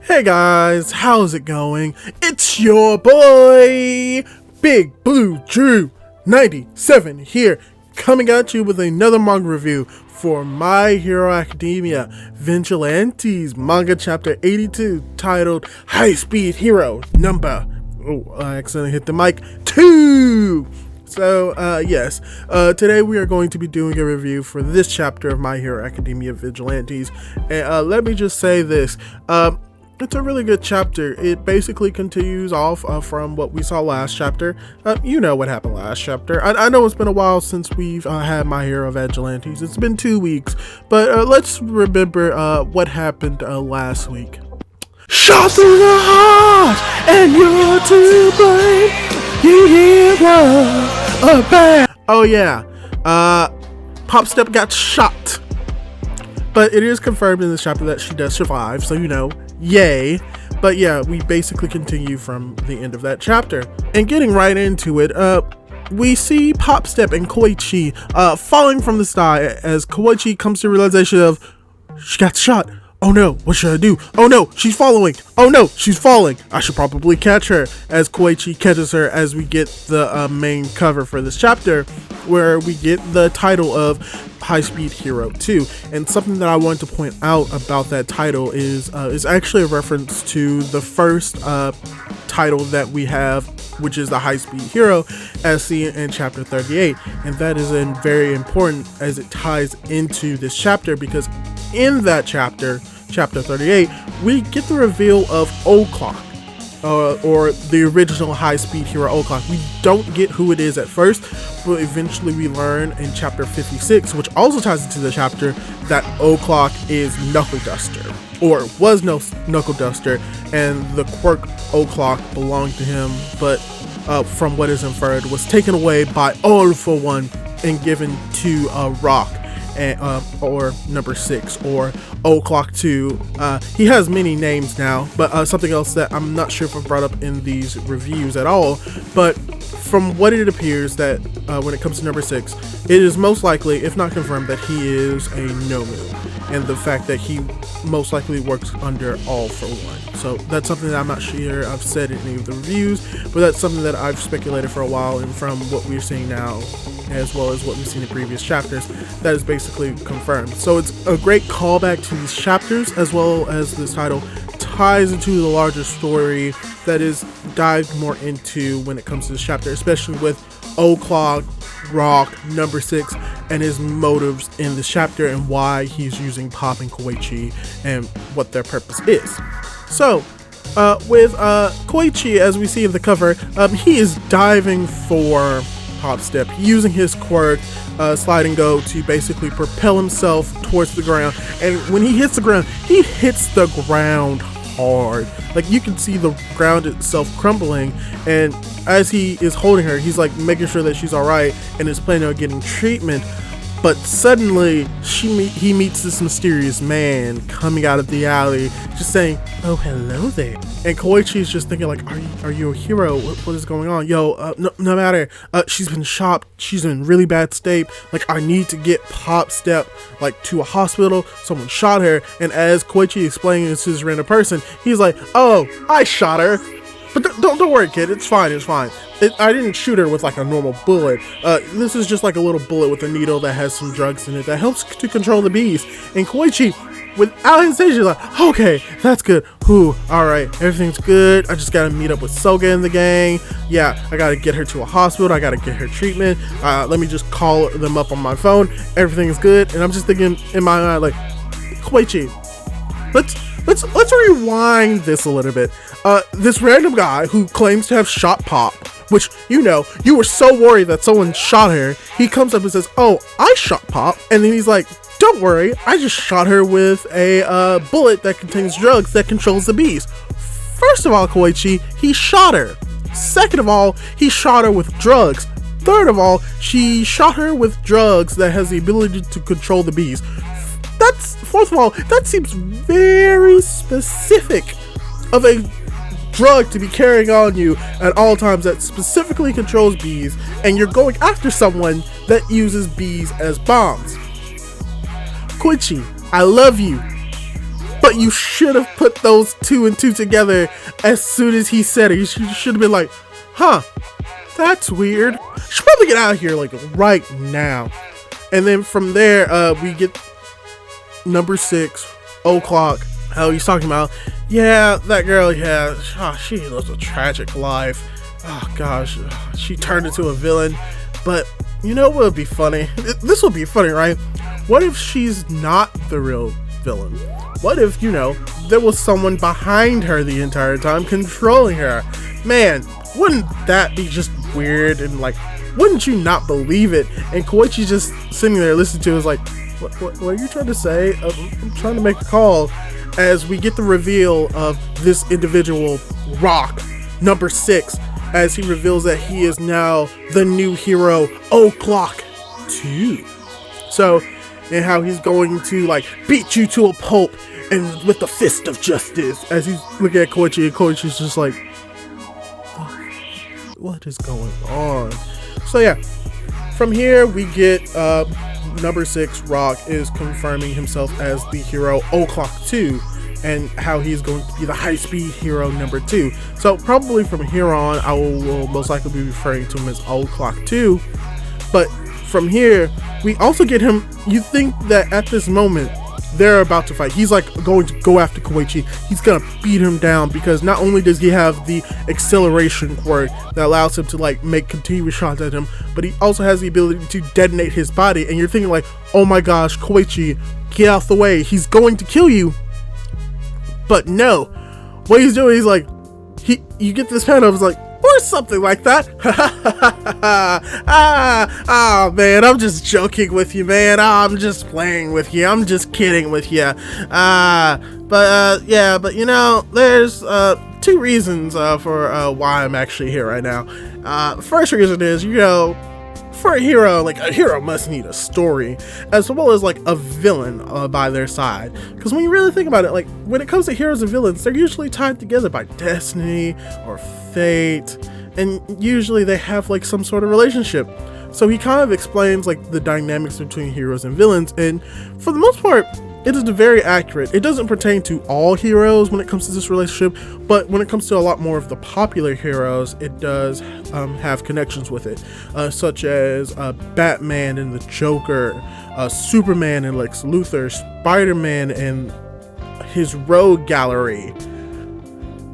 Hey guys, how's it going? It's your boy, Big Blue Drew 97 here, coming at you with another manga review for My Hero Academia Vigilantes manga chapter 82, titled High Speed Hero number, I accidentally hit the mic, 2! So, yes, today we are going to be doing a review for this chapter of My Hero Academia Vigilantes, and let me just say this, it's a really good chapter. It basically continues off from what we saw last chapter. You know what happened last chapter. I know it's been a while since we've had My Hero Vigilantes. It's been 2 weeks, but let's remember what happened last week. Shot through the heart, and you're to blame. You hero, bad. Oh yeah, Pop Step got shot, but it is confirmed in this chapter that she does survive. So you know. Yay. But yeah, we basically continue from the end of that chapter. And getting right into it, we see Pop Step and Koichi falling from the sky as Koichi comes to the realization of she got shot. Oh no, what should I do? Oh no, she's following. Oh no, she's falling. I should probably catch her, as Koichi catches her as we get the main cover for this chapter, where we get the title of High Speed Hero 2. And something that I want to point out about that title is actually a reference to the first title that we have, which is the High Speed Hero, as seen in chapter 38. And that is very important as it ties into this chapter, because in that chapter 38, we get the reveal of O'Clock, or the original High Speed Hero O'Clock. We don't get who it is at first, but eventually we learn in chapter 56, which also ties into the chapter, that O'Clock is Knuckle Duster, or was Knuckle Duster, and the quirk O'Clock belonged to him, but from what is inferred, was taken away by All for One and given to Rock. Or number 6, or O'Clock 2. He has many names now, but something else that I'm not sure if I've brought up in these reviews at all, but from what it appears that when it comes to number 6, it is most likely, if not confirmed, that he is a Nomu, and the fact that he most likely works under All for One. So that's something that I'm not sure I've said in any of the reviews, but that's something that I've speculated for a while, and from what we're seeing now, as well as what we've seen in previous chapters, that is basically confirmed. So it's a great callback to these chapters, as well as this title ties into the larger story that is dived more into when it comes to this chapter, especially with O'Clock, Rock, number 6, and his motives in this chapter, and why he's using Pop and Koichi, and what their purpose is. So, with Koichi, as we see in the cover, he is diving for Pop Step, using his quirk, slide and go, to basically propel himself towards the ground. And when he hits the ground, he hits the ground hard. Like, you can see the ground itself crumbling, and as he is holding her, he's like making sure that she's alright and is planning on getting treatment. But suddenly, he meets this mysterious man coming out of the alley, just saying, "Oh, hello there." And Koichi's just thinking, like, are you a hero? What is going on? Yo, no matter. She's been shot. She's in really bad state. Like, I need to get Pop Step, like, to a hospital. Someone shot her. And as Koichi explaining this to this random person, he's like, "Oh, I shot her. But don't worry, kid. It's fine. It's fine. I didn't shoot her with like a normal bullet. This is just like a little bullet with a needle that has some drugs in it that helps to control the bees." And Koichi, without hesitation, is like, "Okay, that's good. Whew, alright, everything's good. I just gotta meet up with Soga and the gang. Yeah, I gotta get her to a hospital. I gotta get her treatment. Let me just call them up on my phone. Everything's good." And I'm just thinking in my mind, like, Koichi, let's rewind this a little bit. This random guy who claims to have shot Pop, which, you know, you were so worried that someone shot her, he comes up and says, "Oh, I shot Pop." And then he's like, "Don't worry, I just shot her with a bullet that contains drugs that controls the bees." First of all, Koichi, he shot her. Second of all, he shot her with drugs. Third of all, she shot her with drugs that has the ability to control the bees. Fourth of all, that seems very specific of a drug to be carrying on you at all times that specifically controls bees, and you're going after someone that uses bees as bombs. Koichi, I love you, But you should have put those two and two together as soon as he said it. You should have been like, huh, that's weird. Should probably get out of here like right now. And then from there, we get number 6, O'Clock. How he's talking about, yeah, that girl, yeah, she lives a tragic life. Oh gosh, she turned into a villain. But you know what would be funny? This would be funny, right? What if she's not the real villain? What if, you know, there was someone behind her the entire time controlling her? Man, wouldn't that be just weird? And like, wouldn't you not believe it? And Koichi just sitting there listening to it is like, what are you trying to say? I'm trying to make a call. As we get the reveal of this individual, Rock, number 6, as he reveals that he is now the new hero, O'Clock 2. So, and how he's going to like beat you to a pulp and with the fist of justice. As he's looking at Koichi, and Koichi's just like, what is going on? So yeah, from here we get number 6, Rock, is confirming himself as the hero O'Clock 2, and how he's going to be the high-speed hero number 2. So probably from here on, I will most likely be referring to him as O'Clock 2. But from here, we also get him, you think that at this moment, they're about to fight. He's like going to go after Koichi. He's gonna beat him down, because not only does he have the acceleration quirk that allows him to like make continuous shots at him, but he also has the ability to detonate his body. And you're thinking like, oh my gosh, Koichi, get out the way, he's going to kill you. But no, what he's doing, he's like, you get this pen, I was like, or something like that. Man, I'm just joking with you, man. I'm just playing with you. I'm just kidding with you. But you know, there's 2 reasons for why I'm actually here right now. First reason is, you know, for a hero, like a hero must need a story, as well as like a villain by their side. Because when you really think about it, like when it comes to heroes and villains, they're usually tied together by destiny or fate, and usually they have like some sort of relationship. So he kind of explains like the dynamics between heroes and villains, and for the most part, it is very accurate. It doesn't pertain to all heroes when it comes to this relationship, but when it comes to a lot more of the popular heroes, it does have connections with it, such as Batman and the Joker, Superman and Lex Luthor, Spider-Man and his Rogue Gallery,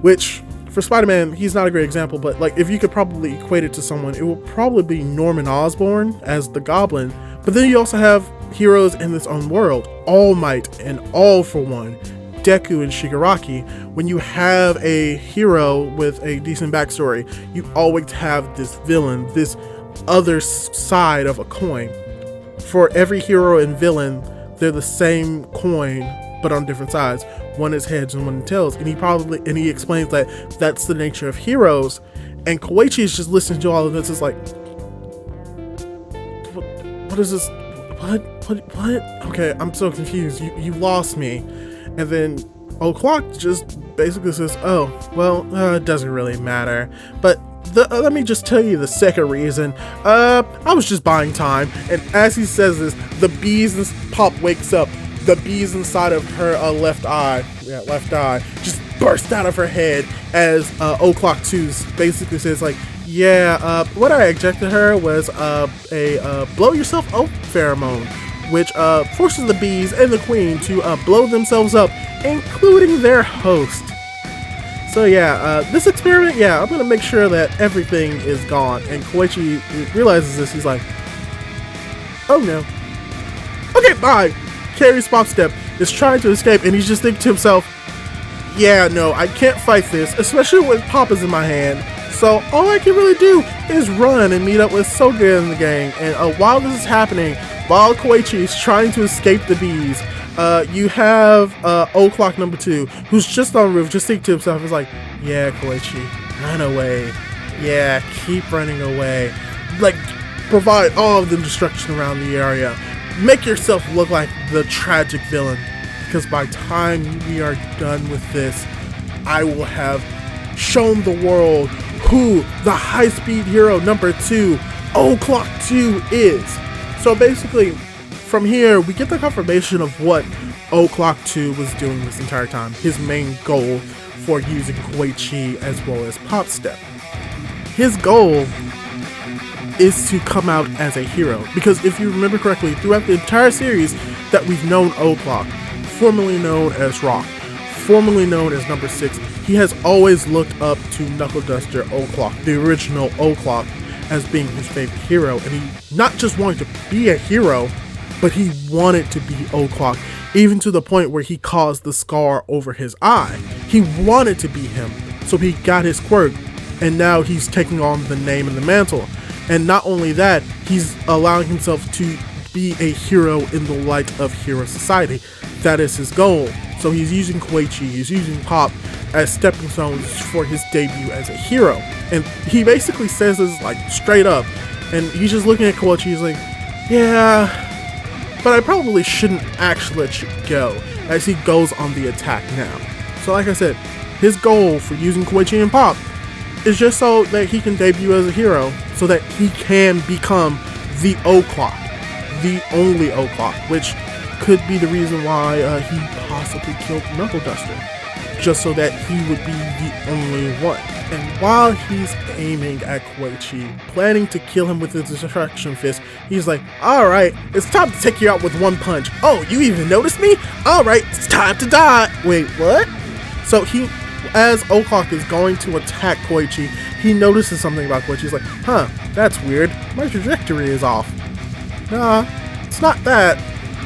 which for Spider-Man, he's not a great example, but like if you could probably equate it to someone, it would probably be Norman Osborn as the Goblin. But then you also have heroes in this own world, All Might and All For One, Deku and Shigaraki. When you have a hero with a decent backstory, you always have this villain, this other side of a coin. For every hero and villain, they're the same coin, but on different sides. One is heads and one is tails. And he explains that that's the nature of heroes. And Koichi is just listening to all of this. It's like, what is this? What? Okay, I'm so confused. You lost me. And then O'Clock just basically says, oh, well, it doesn't really matter. But let me just tell you the second reason. I was just buying time. And as he says this, the bees Pop wakes up. The bees inside of her left eye just burst out of her head as O'Clock 2 basically says like, yeah, what I injected her was a blow yourself up pheromone, which forces the bees and the queen to blow themselves up, including their host. So yeah, this experiment, yeah, I'm gonna make sure that everything is gone. And Koichi realizes this. He's like, oh no. Okay, bye. Carrie's Pop Step is trying to escape, and he's just thinking to himself, yeah, no, I can't fight this, especially when Pop is in my hand. So all I can really do is run and meet up with Soga and the gang. And while this is happening, while Koichi is trying to escape the bees, you have O'Clock number 2, who's just on the roof, just thinking to himself, is like, yeah, Koichi, run away. Yeah, keep running away. Like, provide all of the destruction around the area. Make yourself look like the tragic villain, because by the time we are done with this, I will have shown the world who the high-speed hero number 2, O'Clock 2, is. So basically, from here, we get the confirmation of what O'Clock 2 was doing this entire time. His main goal for using Koichi as well as Pop Step. His goal is to come out as a hero. Because if you remember correctly, throughout the entire series that we've known O'Clock, formerly known as Rock, formerly known as Number 6, he has always looked up to Knuckle Duster O'Clock, the original O'Clock, as being his favorite hero. And he not just wanted to be a hero, but he wanted to be O'Clock, even to the point where he caused the scar over his eye. He wanted to be him, so he got his quirk, and now he's taking on the name and the mantle. And not only that, he's allowing himself to be a hero in the light of hero society. That is his goal. So he's using Koichi, he's using Pop as stepping stones for his debut as a hero. And he basically says this like straight up, and he's just looking at Koichi, he's like, yeah, but I probably shouldn't actually let you go, as he goes on the attack now. So like I said, his goal for using Koichi and Pop is just so that he can debut as a hero, so that he can become the O'Clock, the only O'Clock, which could be the reason why he possibly killed Knuckle Duster, just so that he would be the only one. And while he's aiming at Koichi, planning to kill him with his Destruction Fist, he's like, alright, it's time to take you out with one punch. Oh, you even noticed me? Alright, it's time to die. Wait, what? So as O'Clock is going to attack Koichi, he notices something about Koichi. He's like, huh, that's weird. My trajectory is off. Nah, it's not that.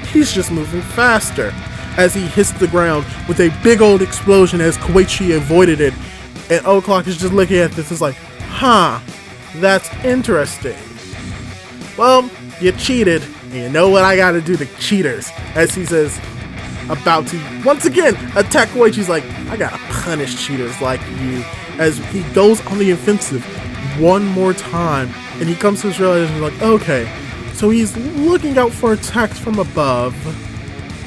He's just moving faster. As he hits the ground with a big old explosion as Koichi avoided it. And O'Clock is just looking at this, is like, huh, that's interesting. Well, you cheated, and you know what I gotta do to cheaters. As he says, about to once again attack Koichi's like, I gotta punish cheaters like you. As he goes on the offensive one more time, and he comes to his realization like, okay, so he's looking out for attacks from above,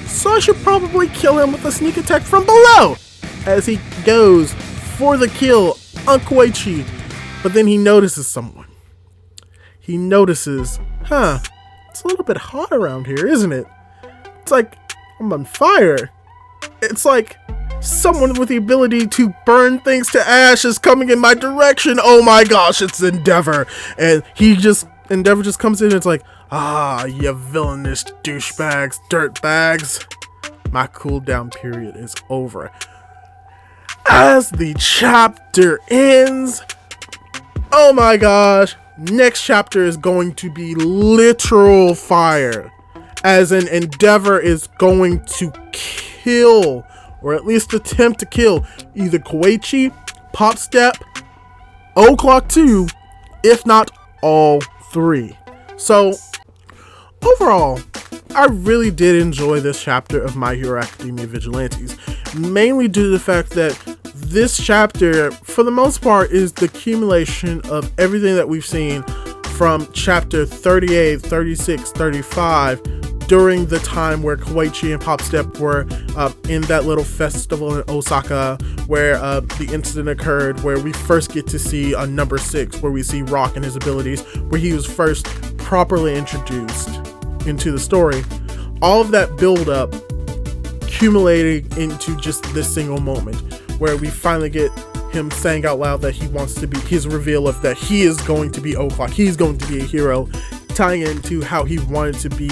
so I should probably kill him with a sneak attack from below. As he goes for the kill on Koichi, but then he notices someone. He notices, huh, it's a little bit hot around here, isn't it? It's like I'm on fire. It's like someone with the ability to burn things to ash is coming in my direction. Oh my gosh, it's Endeavor. And Endeavor just comes in and it's like, ah, you villainous douchebags, dirtbags. My cooldown period is over. As the chapter ends, oh my gosh, next chapter is going to be literal fire. As an Endeavor is going to kill, or at least attempt to kill, either Koichi, Pop Step, O'Clock 2, if not all three. So, overall, I really did enjoy this chapter of My Hero Academia Vigilantes, mainly due to the fact that this chapter, for the most part, is the accumulation of everything that we've seen from chapter 38, 36, 35, during the time where Koichi and Pop Step were in that little festival in Osaka, where the incident occurred, where we first get to see Number 6, where we see Rock and his abilities, where he was first properly introduced into the story. All of that build up accumulating into just this single moment, where we finally get him saying out loud that he wants to be, his reveal of that he is going to be O'Clock, he's going to be a hero, tying into how he wanted to be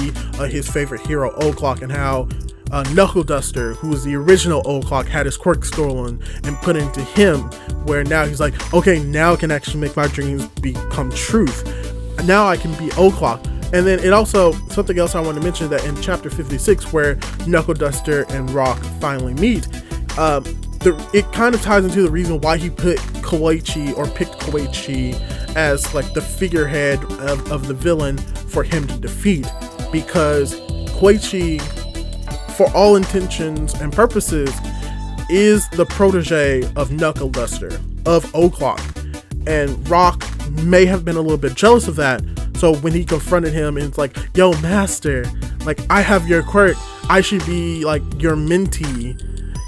his favorite hero, O'Clock, and how Knuckle Duster, who was the original O'Clock, had his quirk stolen and put into him, where now he's like, okay, now I can actually make my dreams become truth. Now I can be O'Clock. And then it also, something else I want to mention, that in chapter 56, where Knuckle Duster and Rock finally meet, it kind of ties into the reason why he put Koichi, or picked Koichi, as like the figurehead of the villain for him to defeat, because Koichi, for all intentions and purposes, is the protege of Knuckle Duster, of O'Clock, and Rock may have been a little bit jealous of that. So when he confronted him and it's like, yo, master, like, I have your quirk, I should be like your mentee.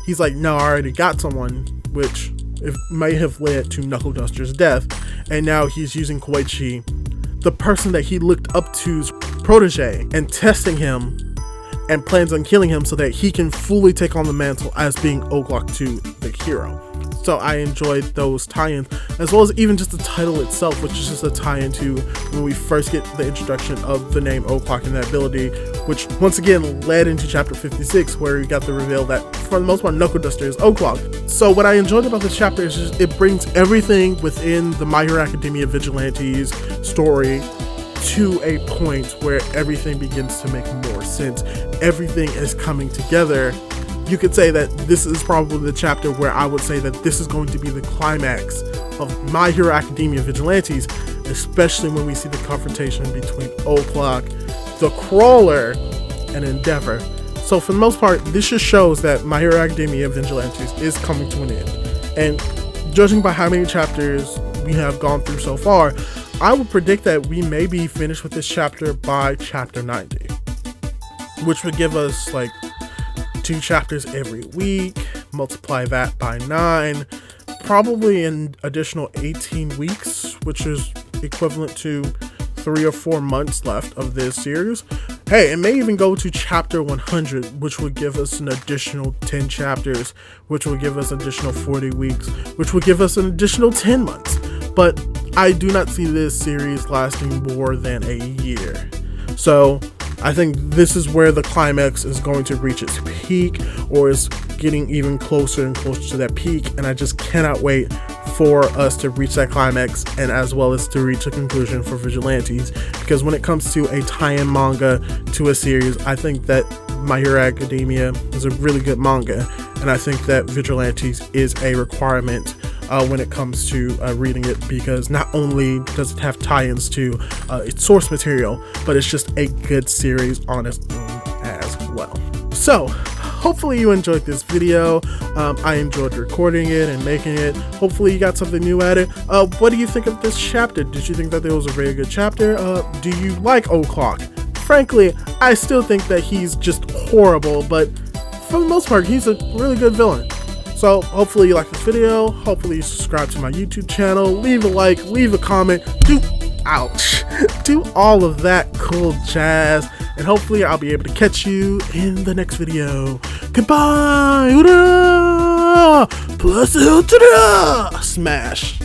He's like, no, I already got someone, which it may have led to Knuckle Duster's death. And now he's using Koichi, the person that he looked up to's protege, and testing him and plans on killing him so that he can fully take on the mantle as being O'Clock 2, the hero. So I enjoyed those tie-ins, as well as even just the title itself, which is just a tie-in to when we first get the introduction of the name O'Clock and that ability, which once again led into chapter 56, where we got the reveal that for the most part Knuckle Duster is O'Clock. So what I enjoyed about this chapter is just it brings everything within the My Hero Academia Vigilantes story to a point where everything begins to make more sense. Everything is coming together. You could say that this is probably the chapter where I would say that this is going to be the climax of My Hero Academia Vigilantes, especially when we see the confrontation between O'Clock, the Crawler, and Endeavor. So for the most part, this just shows that My Hero Academia Vigilantes is coming to an end. And judging by how many chapters we have gone through so far, I would predict that we may be finished with this chapter by chapter 90, which would give us like 2 chapters every week, multiply that by 9, probably an additional 18 weeks, which is equivalent to 3 or 4 months left of this series. Hey, it may even go to chapter 100, which would give us an additional 10 chapters, which will give us an additional 40 weeks, which will give us an additional 10 months. But I do not see this series lasting more than a year. So I think this is where the climax is going to reach its peak, or is getting even closer and closer to that peak, and I just cannot wait for us to reach that climax, and as well as to reach a conclusion for Vigilantes, because when it comes to a tie-in manga to a series, I think that My Hero Academia is a really good manga, and I think that Vigilantes is a requirement when it comes to reading it, because not only does it have tie-ins to its source material, but it's just a good series on its own as well. So hopefully you enjoyed this video. I enjoyed recording it and making it. Hopefully you got something new at it. What do you think of this chapter? Did you think that it was a very good chapter? Do you like O'Clock? Frankly, I still think that he's just horrible, but for the most part, he's a really good villain. So hopefully you like this video, hopefully you subscribe to my YouTube channel, leave a like, leave a comment, do all of that cool jazz, and hopefully I'll be able to catch you in the next video. Goodbye! Plus ultra! Smash!